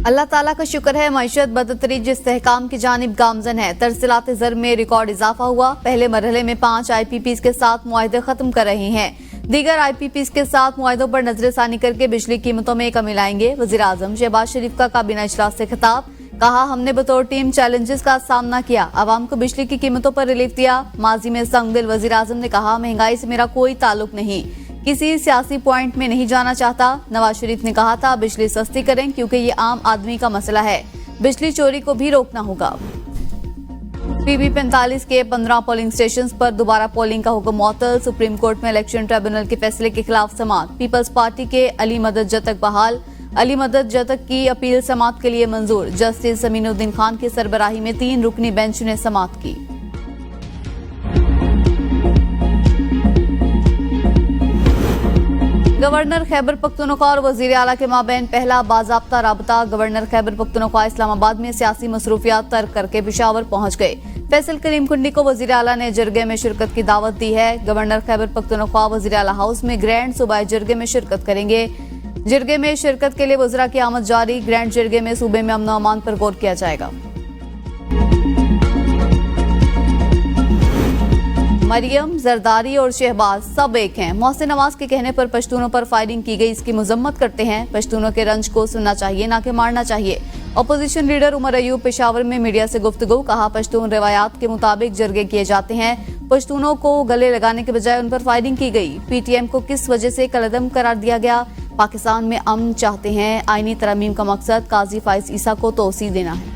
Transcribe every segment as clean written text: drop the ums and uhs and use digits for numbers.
अल्लाह ताला का शुक्र है, मईशत बदतरीज इस्तेहकाम की जानिब गामजन है। तरसीलात ज़र में रिकॉर्ड इजाफा हुआ। पहले मरहले में 5 IPPs के साथ मुआहदे खत्म कर रहे हैं। दीगर IPPs के साथ मुआहदों पर नजरसानी करके बिजली कीमतों में कमी लाएंगे। वज़ीर आज़म शहबाज शरीफ का काबीना इजलास से खिताब, कहा हमने बतौर टीम चैलेंजेस का सामना किया, आवाम को बिजली की कीमतों पर रिलीफ दिया। माजी में संगदिल वज़ीर आज़म ने कहा, महंगाई से मेरा कोई ताल्लुक नहीं, किसी सियासी पॉइंट में नहीं जाना चाहता। नवाज शरीफ ने कहा था बिजली सस्ती करें क्योंकि ये आम आदमी का मसला है, बिजली चोरी को भी रोकना होगा। PB 45 के 15 पोलिंग स्टेशन पर दोबारा पोलिंग का हुक्म मुअत्तल। सुप्रीम कोर्ट में इलेक्शन ट्रिब्यूनल के फैसले के खिलाफ समाअत। पीपल्स पार्टी के अली मदद जतक बहाल। अली मदद जतक की अपील समाअत के लिए मंजूर। जस्टिस अमीनुद्दीन खान की सरबराही में 3 रुकनी बेंच ने समाअत की। गवर्नर खैबर पख्तूनख्वा और वजीर आला के माबैन पहला बाज़ाब्ता राबता। गवर्नर खैबर पख्तूनख्वा इस्लामाबाद में सियासी मसरूफियात तर्क करके पेशावर पहुंच गए। फैसल करीम कुंडी को वजीर आला ने जरगे में शिरकत की दावत दी है। गवर्नर खैबर पख्तूनख्वा वजीर आला हाउस में ग्रैंड सूबाई जरगे में शिरकत करेंगे। जरगे में शिरकत के लिए वज़रा की आमद जारी। ग्रैंड जरगे में सूबे में अमन व अमान पर गौर किया जाएगा। मरियम, जरदारी और शहबाज सब एक हैं। मोहसिन नवाज के कहने पर पश्तूनों पर फायरिंग की गई, इसकी मजम्मत करते हैं। पश्तूनों के रंज को सुनना चाहिए, ना कि मारना चाहिए। अपोजिशन लीडर उमर अयूब पेशावर में मीडिया से गुफ्तगू, कहा पश्तून रिवायात के मुताबिक जरगे किए जाते हैं। पश्तूनों को गले लगाने के बजाय उन पर फायरिंग की गई। PTM को किस वजह से कलअदम करार दिया गया? पाकिस्तान में अमन चाहते हैं। आईनी तरमीम का मकसद काजी फाइज ईसा को तोसी देना है।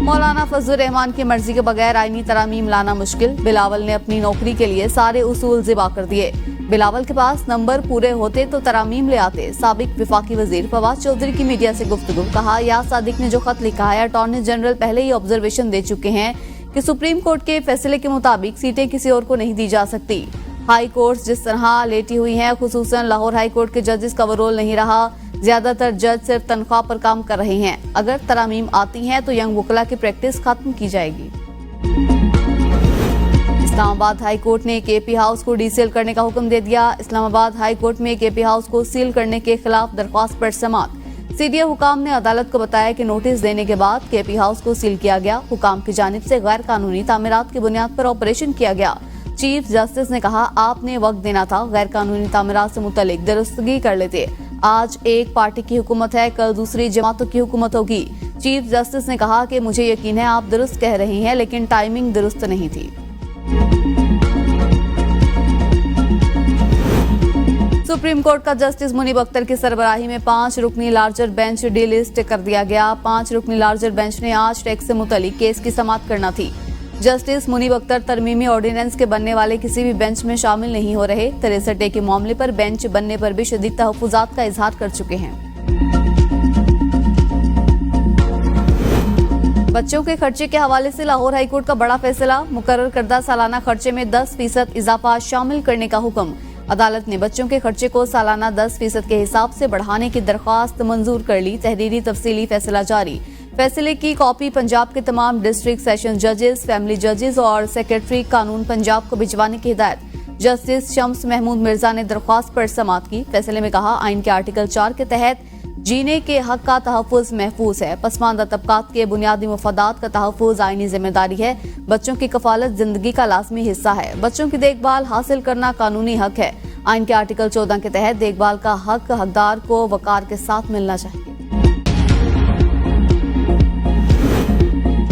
मौलाना फजलुर रहमान की मर्जी के बगैर आईनी तरामीम लाना मुश्किल। बिलावल ने अपनी नौकरी के लिए सारे उसूल ज़िबा कर दिए। बिलावल के पास नंबर पूरे होते तो तरामीम ले आते। साबिक विफाकी वजीर फवाद चौधरी की मीडिया से गुफ्तगू, कहा याद सादिक ने जो खत लिखा है, अटॉर्नी जनरल पहले ही ऑब्जर्वेशन दे चुके हैं कि सुप्रीम कोर्ट के फैसले के मुताबिक सीटें किसी और को नहीं दी जा सकती। हाई कोर्ट जिस तरह लेटी हुई हैं, खुसूसन लाहौर हाई कोर्ट के जजेस का वो रोल नहीं रहा। ज्यादातर जज सिर्फ तनख्वाह पर काम कर रहे हैं। अगर तरामीम आती हैं तो यंग वकला की प्रैक्टिस खत्म की जाएगी। इस्लामाबाद हाई कोर्ट ने KP हाउस को डीसील करने का हुक्म दे दिया। इस्लामाबाद हाई कोर्ट में KP हाउस को सील करने के खिलाफ दरख्वास्त पर समाअत। सीनियर हुकाम ने अदालत को बताया कि नोटिस देने के बाद KP हाउस को सील किया गया। हुकाम की जानिब से गैर कानूनी तामीरात की बुनियाद पर ऑपरेशन किया गया। चीफ जस्टिस ने कहा आपने वक्त देना था, गैर कानूनी तामीरात से मुतल्लिक दुरुस्तगी कर लेते। आज एक पार्टी की हुकूमत है, कल दूसरी जमातों की हुकूमत होगी। चीफ जस्टिस ने कहा कि मुझे यकीन है आप दुरुस्त कह रही हैं, लेकिन टाइमिंग दुरुस्त नहीं थी। सुप्रीम कोर्ट का जस्टिस मुनीब अख्तर की सरबराही में 5 रुकनी लार्जर बेंच डीलिस्ट कर दिया गया। 5 रुकनी लार्जर बेंच ने आज टैक्स से मुतल्लिक केस की समाअत करना थी। जस्टिस मुनीब अख्तर तरमीमी ऑर्डिनेंस के बनने वाले किसी भी बेंच में शामिल नहीं हो रहे। 63A के मामले पर बेंच बनने पर भी शदीद तहफ़्फ़ुज़ात का इजहार कर चुके हैं। बच्चों के खर्चे के हवाले से लाहौर हाईकोर्ट का बड़ा फैसला। मुकर्रर करदा सालाना खर्चे में 10% इजाफा शामिल करने का हुक्म। अदालत ने बच्चों के खर्चे को सालाना 10% के हिसाब से बढ़ाने की दरख्वास्त मंजूर कर ली। तहरीरी तफसीली फैसला जारी। फैसले की कॉपी पंजाब के तमाम डिस्ट्रिक्ट सेशन जजेस, फैमिली जजेस और सेक्रेटरी कानून पंजाब को भिजवाने की हिदायत। जस्टिस शम्स महमूद मिर्जा ने दरख्वास्त पर समाअत की। फैसले में कहा आइन के आर्टिकल 4 के तहत जीने के हक का तहफ़्फ़ुज़ महफूज है। पसमानदा तबकात के बुनियादी मफादात का तहफ़्फ़ुज़ आईनी जिम्मेदारी है। बच्चों की कफालत जिंदगी का लाजमी हिस्सा है। बच्चों की देखभाल हासिल करना कानूनी हक है। आइन के आर्टिकल 14 के तहत देखभाल का हक हकदार को वकार के साथ मिलना चाहिए।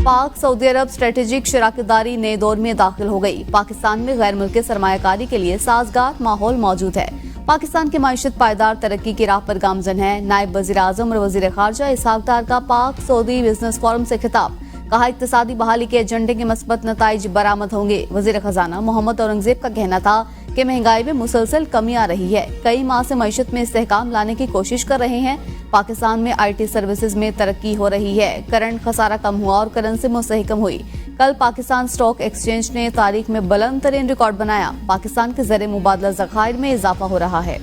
पाक सऊदी अरब स्ट्रेटेजिक शराकतदारी नए दौर में दाखिल हो गई। पाकिस्तान में गैर मुल्की सरमायाकारी के लिए साजगार माहौल मौजूद है। पाकिस्तान की माइशत पायदार तरक्की की राह पर गामजन है। नायब वजीर आजम और वजीर खारजा इसहाक डार का पाक सऊदी बिजनेस फोरम से खिताब, कहा इक्तिसादी बहाली के एजेंडे के मस्बत नताइज बरामद होंगे। वजीर खजाना मोहम्मद औरंगजेब का कहना था कि महंगाई में मुसलसल कमी आ रही है। कई माह से मईशत में इस्तेहकाम लाने की कोशिश कर रहे हैं। पाकिस्तान में IT सर्विसेज में तरक्की हो रही है। करंट खसारा कम हुआ और करेंसी मुस्तहकम हुई। कल पाकिस्तान स्टॉक एक्सचेंज ने तारीख में बुलंद तरीन रिकॉर्ड बनाया। पाकिस्तान के ज़रिए मुबादला ज़खायर में इजाफा हो रहा है।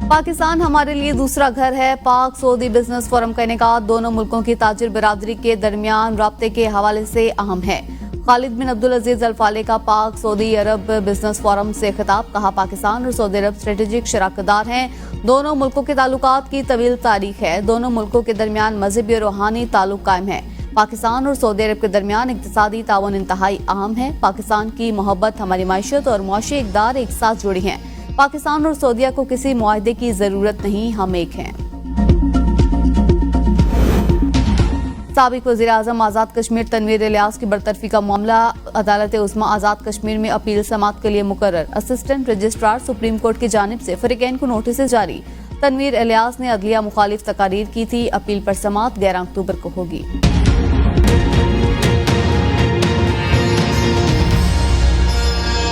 पाकिस्तान हमारे लिए दूसरा घर है। पाक सऊदी बिजनेस फोरम का इनेकाद दोनों मुल्कों की ताजिर बिरादरी के दरमियान राब्ते के हवाले से अहम है। खालिद बिन अब्दुल अजीज अल फाले का पाक सऊदी अरब बिजनेस फोरम से खिताब, कहा पाकिस्तान और सऊदी अरब स्ट्रेटेजिक शराकतदार हैं। दोनों मुल्कों के ताल्लुकात की तवील तारीख है। दोनों मुल्कों के दरमियान मजहबी और रूहानी ताल्लुक कायम है। पाकिस्तान और सऊदी अरब के दरमियान इक्तिसादी ताउन इंतहाई अहम है। पाकिस्तान की मोहब्बत, हमारी मायशत और मुआशी इक़दार एक साथ जुड़ी हैं। पाकिस्तान और सऊदीया को किसी मुआहदे की जरूरत नहीं, हम एक हैं। साबिक वज़ीर आज़म आज़ाद कश्मीर तनवीर इलियास की बरतरफी का मामला अदालत उस्मा आज़ाद कश्मीर में अपील समाअत के लिए मुकर्रर। असिस्टेंट रजिस्ट्रार सुप्रीम कोर्ट की जानिब से फरीकैन को नोटिस जारी। तनवीर इलियास ने अदलिया मुखालिफ तकारीर की थी। अपील पर समाअत 11 अक्टूबर को होगी।